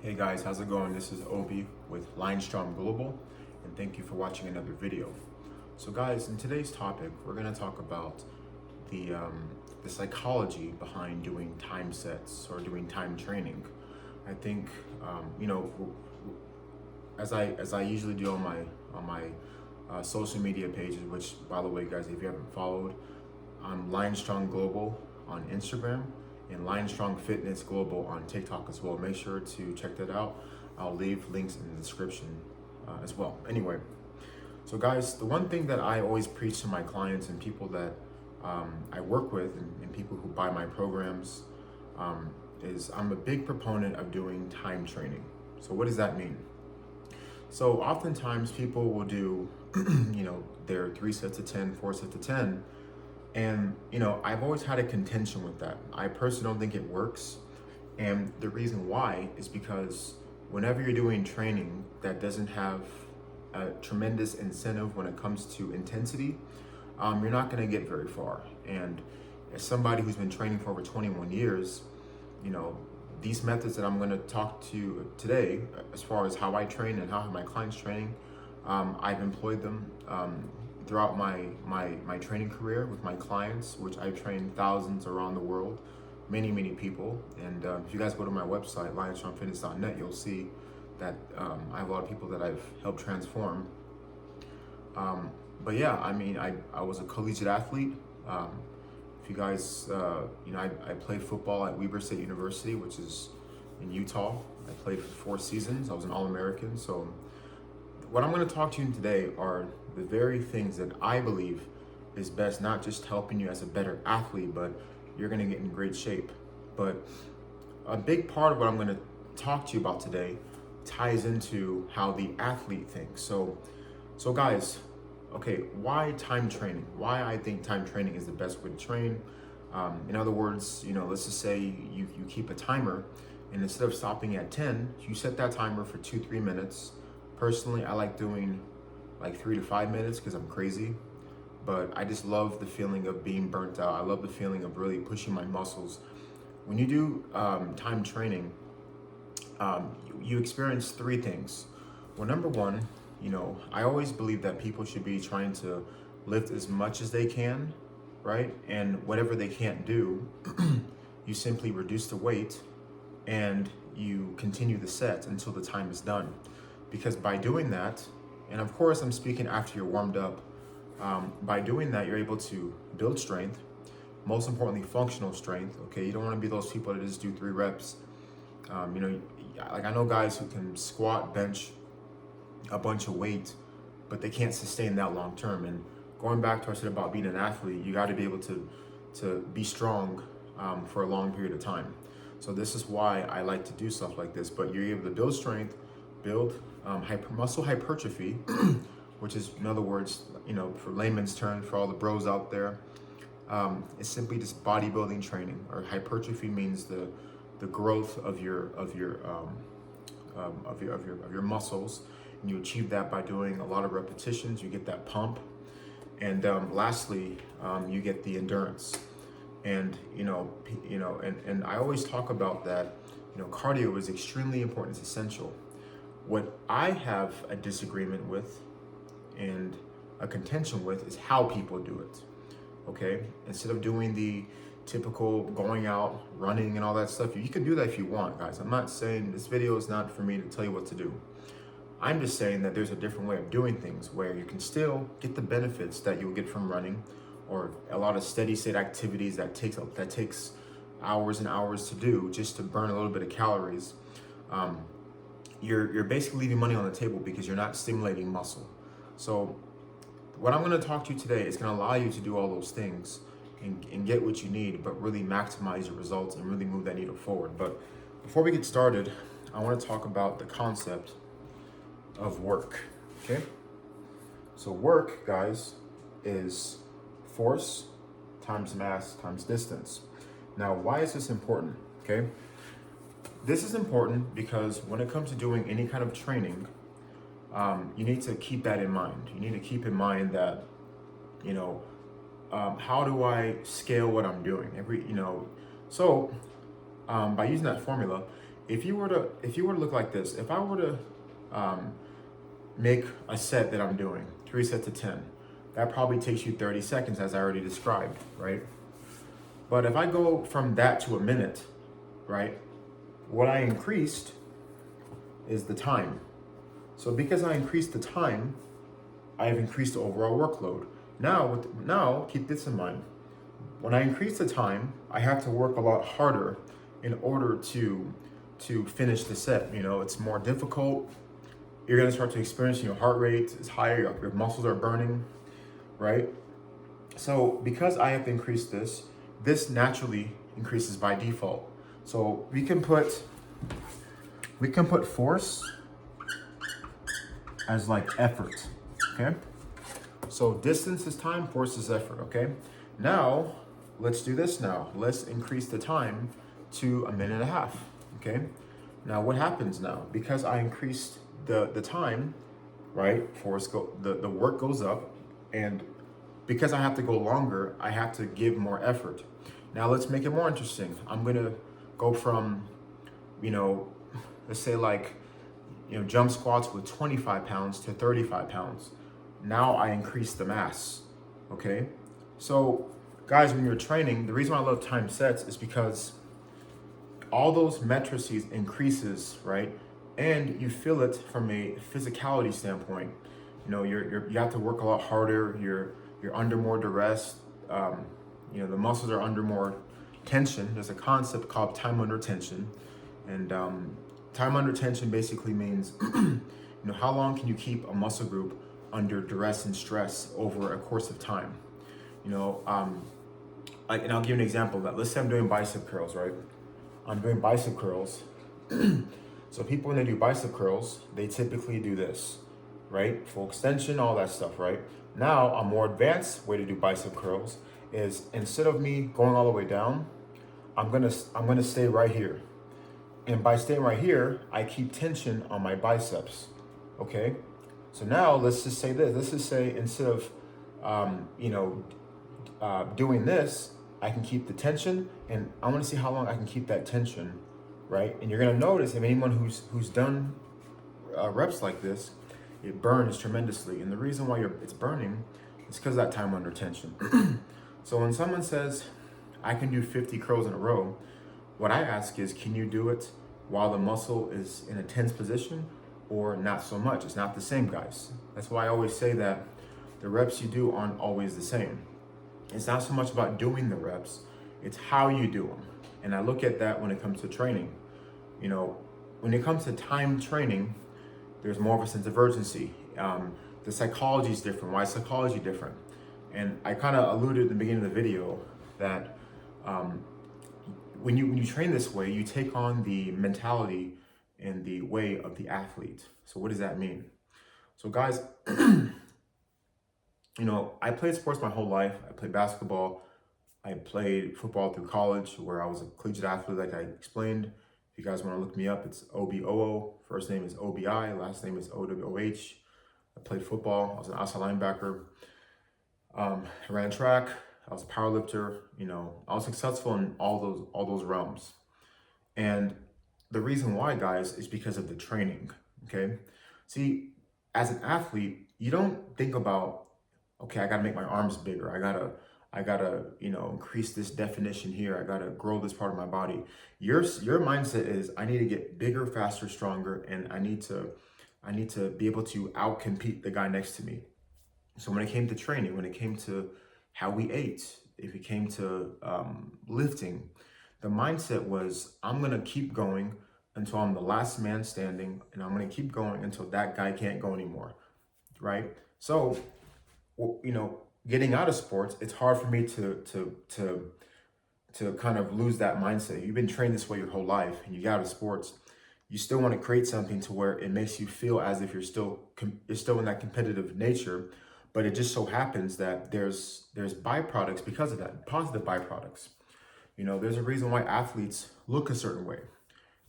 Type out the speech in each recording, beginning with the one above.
Hey guys, how's it going? This is Obi with Lionstrong Global, and thank you for watching another video. So guys, in today's topic, we're going to talk about the psychology behind doing time sets or doing time training. I think as I usually do on my social media pages, which by the way, guys, if you haven't followed, I'm Lionstrong Global on Instagram and Lionstrong Fitness Global on TikTok as well. Make sure to check that out. I'll leave links in the description as well. Anyway, so guys, the one thing that I always preach to my clients and people that I work with and people who buy my programs is I'm a big proponent of doing time training. So what does that mean? So oftentimes people will do, their 3 sets of 10, 4 sets of 10. And, I've always had a contention with that. I personally don't think it works. And the reason why is because whenever you're doing training that doesn't have a tremendous incentive when it comes to intensity, you're not going to get very far. And as somebody who's been training for over 21 years, these methods that I'm going to talk to you today, as far as how I train and how my clients training, I've employed them throughout my training career with my clients, which I've trained thousands around the world, many people. And if you guys go to my website, lionstrongfitness.net, you'll see that I have a lot of people that I've helped transform. But yeah, I was a collegiate athlete. If you guys, I played football at Weber State University, which is in Utah. I played for 4 seasons. I was an All-American. So what I'm going to talk to you today are the very things that I believe is best, not just helping you as a better athlete, but you're going to get in great shape. But a big part of what I'm going to talk to you about today ties into how the athlete thinks. So guys, okay, why time training? Why I think time training is the best way to train. In other words, let's just say you keep a timer, and instead of stopping at 10, you set that timer for 2-3 minutes. Personally, I like doing like 3 to 5 minutes because I'm crazy, but I just love the feeling of being burnt out. I love the feeling of really pushing my muscles. When you do time training, you experience 3 things. Well, number one, I always believe that people should be trying to lift as much as they can, right? And whatever they can't do, you simply reduce the weight and you continue the set until the time is done. Because by doing that, and of course I'm speaking after you're warmed up, by doing that, you're able to build strength, most importantly, functional strength, okay? You don't want to be those people that just do 3 reps. Like I know guys who can squat, bench a bunch of weight, but they can't sustain that long term. And going back to what I said about being an athlete, you got to be able to be strong for a long period of time. So this is why I like to do stuff like this. But you're able to build strength, build muscle hypertrophy, which is, in other words, for layman's term, for all the bros out there, it's simply just bodybuilding training. Or hypertrophy means the growth of your muscles, and you achieve that by doing a lot of repetitions. You get that pump, and lastly, you get the endurance. And and I always talk about that. Cardio is extremely important. It's essential. What I have a disagreement with and a contention with is how people do it, okay? Instead of doing the typical going out, running and all that stuff, you can do that if you want, guys. I'm not saying this video is not for me to tell you what to do. I'm just saying that there's a different way of doing things where you can still get the benefits that you'll get from running or a lot of steady state activities that takes hours and hours to do just to burn a little bit of calories. You're basically leaving money on the table because you're not stimulating muscle. So what I'm going to talk to you today is going to allow you to do all those things and get what you need, but really maximize your results and really move that needle forward. But before we get started, I want to talk about the concept of work, okay? So work, guys, is force times mass times distance. Now, why is this important, okay? This is important because when it comes to doing any kind of training, you need to keep that in mind. You need to keep in mind that, how do I scale what I'm doing? By using that formula, if you were to look like this, if I were to make a set that I'm doing, 3 sets of 10, that probably takes you 30 seconds, as I already described, right? But if I go from that to a minute, right, what I increased is the time. So because I increased the time, I have increased the overall workload. Now keep this in mind. When I increase the time, I have to work a lot harder in order to finish the set. You know, it's more difficult. You're gonna start to experience, your heart rate is higher, your muscles are burning, right? So because I have to increase this naturally increases by default. So we can put force as like effort, okay? So distance is time, force is effort, okay? Now, let's do this now. Let's increase the time to 1.5 minutes, okay? Now what happens now? Because I increased the time, right? The work goes up, and because I have to go longer, I have to give more effort. Now let's make it more interesting. I'm gonna go from, let's say like, jump squats with 25 pounds to 35 pounds. Now I increase the mass, okay? So guys, when you're training, the reason why I love time sets is because all those matrices increases, right? And you feel it from a physicality standpoint. You have to work a lot harder. You're under more duress. The muscles are under more tension. There's a concept called time under tension, and time under tension basically means, how long can you keep a muscle group under duress and stress over a course of time? And I'll give you an example of that. Let's say I'm doing bicep curls, right? I'm doing bicep curls. So people, when they do bicep curls, they typically do this, right? Full extension, all that stuff, right? Now, a more advanced way to do bicep curls is, instead of me going all the way down, I'm gonna stay right here. And by staying right here, I keep tension on my biceps, okay? So now let's just say this. Let's just say instead of, doing this, I can keep the tension, and I want to see how long I can keep that tension, right? And you're gonna notice, if anyone who's done reps like this, it burns tremendously. And the reason why it's burning is because of that time under tension. So when someone says, I can do 50 curls in a row, what I ask is, can you do it while the muscle is in a tense position, or not so much? It's not the same, guys. That's why I always say that the reps you do aren't always the same. It's not so much about doing the reps, it's how you do them. And I look at that when it comes to training. When it comes to time training, there's more of a sense of urgency. The psychology is different. Why is psychology different? And I kind of alluded at the beginning of the video that when you train this way, you take on the mentality and the way of the athlete. So what does that mean? So guys, I played sports my whole life. I played basketball. I played football through college, where I was a collegiate athlete, like I explained. If you guys want to look me up, it's OBOO. First name is OBI. Last name is OWOH. I played football. I was an outside linebacker. I ran track. I was a power lifter. I was successful in all those realms. And the reason why, guys, is because of the training. Okay. See, as an athlete, you don't think about, okay, I gotta make my arms bigger. I gotta, increase this definition here. I gotta grow this part of my body. Your mindset is, I need to get bigger, faster, stronger, and I need to be able to outcompete the guy next to me. So when it came to training, when it came to how we ate, if it came to lifting, the mindset was, I'm gonna keep going until I'm the last man standing, and I'm gonna keep going until that guy can't go anymore, right? So, getting out of sports, it's hard for me to kind of lose that mindset. You've been trained this way your whole life, and you get out of sports, you still want to create something to where it makes you feel as if you're still in that competitive nature. But it just so happens that there's byproducts because of that, positive byproducts. There's a reason why athletes look a certain way.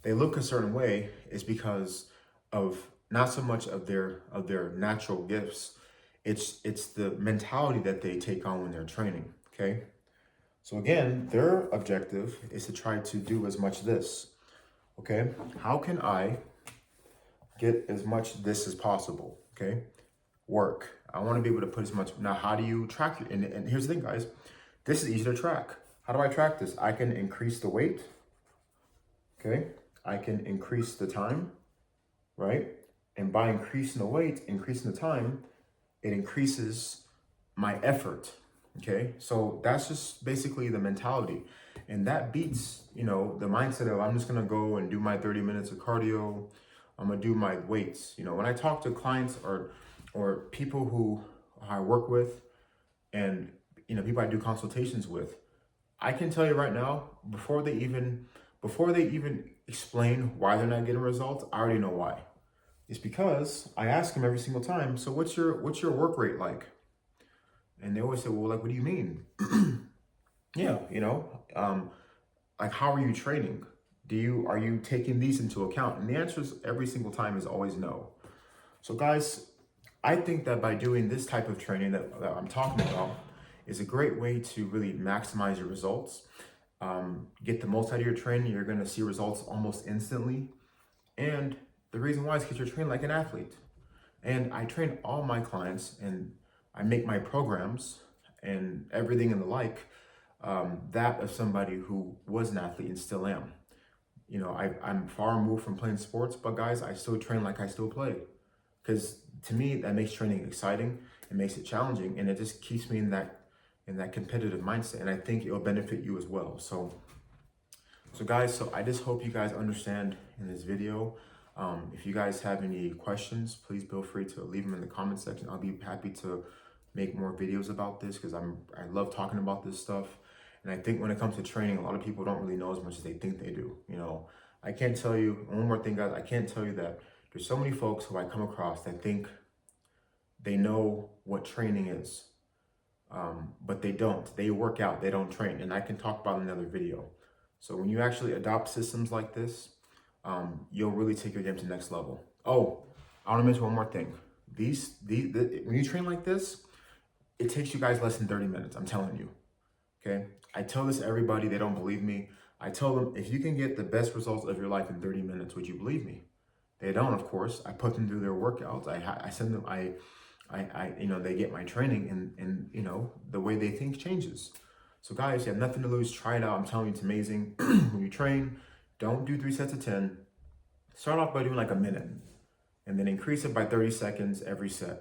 They look a certain way is because of not so much of their natural gifts. It's the mentality that they take on when they're training, okay? So again, their objective is to try to do as much this. Okay, how can I get as much this as possible? Okay, work. I want to be able to put as much. Now, how do you track your, and here's the thing, guys, this is easy to track. How do I track this? I can increase the weight. Okay, I can increase the time, right? And by increasing the weight, increasing the time, it increases my effort. Okay, so that's just basically the mentality. And that beats, you know, the mindset of I'm just gonna go and do my 30 minutes of cardio, I'm gonna do my weights. You know, when I talk to clients or people who I work with and you know people I do consultations with, I can tell you right now, before they even explain why they're not getting results, I already know why. It's because I ask them every single time, so what's your work rate like? And they always say, well, like, what do you mean? Yeah, you know, like, how are you training? Are you taking these into account? And the answer is every single time is always no. So guys, I think that by doing this type of training that I'm talking about is a great way to really maximize your results. Get the most out of your training. You're going to see results almost instantly. And the reason why is because you're trained like an athlete. And I train all my clients and I make my programs and everything and the like that of somebody who was an athlete and still am. You know, I'm far removed from playing sports, but guys, I still train like I still play. Because to me, that makes training exciting, it makes it challenging, and it just keeps me in that competitive mindset. And I think it'll benefit you as well. So guys, I just hope you guys understand in this video. If you guys have any questions, please feel free to leave them in the comment section. I'll be happy to make more videos about this because I love talking about this stuff. And I think when it comes to training, a lot of people don't really know as much as they think they do. You know, I can't tell you, one more thing, guys, I can't tell you that there's so many folks who I come across that think they know what training is, but they don't. They work out, they don't train. And I can talk about it in another video. So when you actually adopt systems like this, you'll really take your game to the next level. Oh, I want to mention one more thing. When you train like this, it takes you guys less than 30 minutes. I'm telling you. Okay. I tell this to everybody. They don't believe me. I tell them, if you can get the best results of your life in 30 minutes, would you believe me? They don't, of course. I put them through their workouts. I send them, you know, they get my training and, you know, the way they think changes. So guys, you have nothing to lose. Try it out. I'm telling you, it's amazing. When you train, don't do 3 sets of 10. Start off by doing like a minute and then increase it by 30 seconds every set,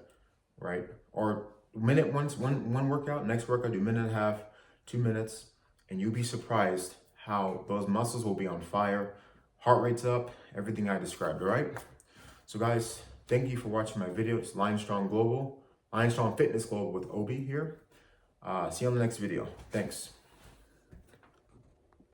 right? Or minute once, one workout, next workout, do a minute and a half, 2 minutes, and you'll be surprised how those muscles will be on fire, heart rate's up, everything I described, all right? So guys, thank you for watching my video. It's Lionstrong Fitness Global with Obi here. See you on the next video. Thanks.